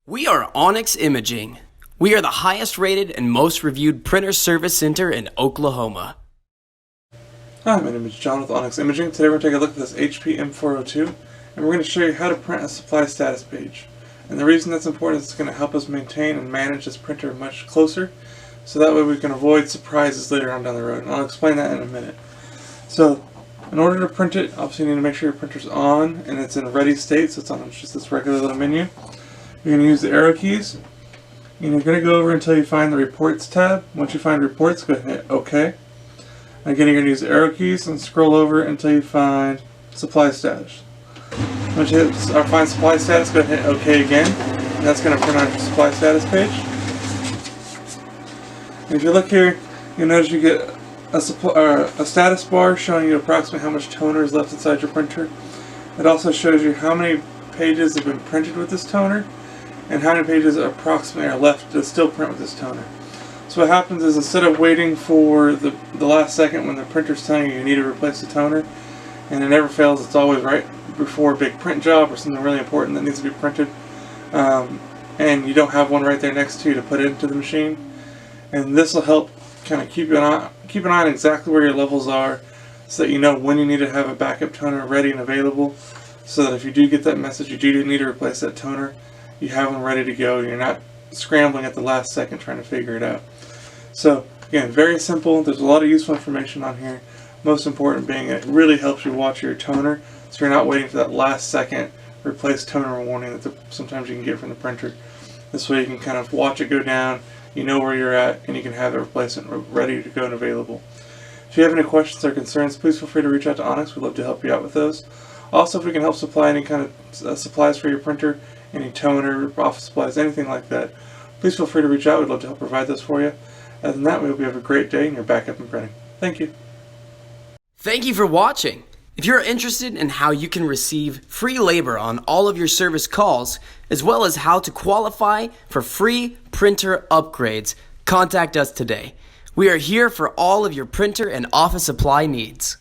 We are Onyx Imaging. We are the highest rated and most reviewed printer service center in Oklahoma. Hi, my name is John with Onyx Imaging. Today we're going to take a look at this HP M402 and we're going to show you how to print a supply status page. And the reason that's important is it's going to help us maintain and manage this printer much closer, so that way we can avoid surprises later on down the road. And I'll explain that in a minute. So, in order to print it, obviously you need to make sure your printer's on and it's in a ready state, so it's on just this regular little menu. You're going to use the arrow keys, and you're going to go over until you find the Reports tab. Once you find Reports, go ahead and hit OK. Again, you're going to use the arrow keys and scroll over until you find Supply Status. Once you find Supply Status, go ahead and hit OK again, and that's going to print out your Supply Status page. And if you look here, you'll notice you get a status bar showing you approximately how much toner is left inside your printer. It also shows you how many pages have been printed with this toner, and how many pages approximately are left to still print with this toner. So what happens is, instead of waiting for the last second when the printer's telling you need to replace the toner, and it never fails, it's always right before a big print job or something really important that needs to be printed, and you don't have one right there next to you to put into the machine. And this will help kind of keep an eye on exactly where your levels are, so that you know when you need to have a backup toner ready and available, so that if you do get that message you do need to replace that toner, you have them ready to go. You're not scrambling at the last second trying to figure it out. So again, very simple. There's a lot of useful information on here. Most important being, it really helps you watch your toner, so you're not waiting for that last second replace toner warning that sometimes you can get from the printer. This way you can kind of watch it go down, you know where you're at, and you can have the replacement ready to go and available. If you have any questions or concerns, please feel free to reach out to Onyx. We'd love to help you out with those. Also, if we can help supply any kind of supplies for your printer, any toner, office supplies, anything like that, please feel free to reach out. We'd love to help provide those for you. Other than that, we hope you have a great day and you're back up and printing. Thank you. Thank you for watching. If you're interested in how you can receive free labor on all of your service calls, as well as how to qualify for free printer upgrades, contact us today. We are here for all of your printer and office supply needs.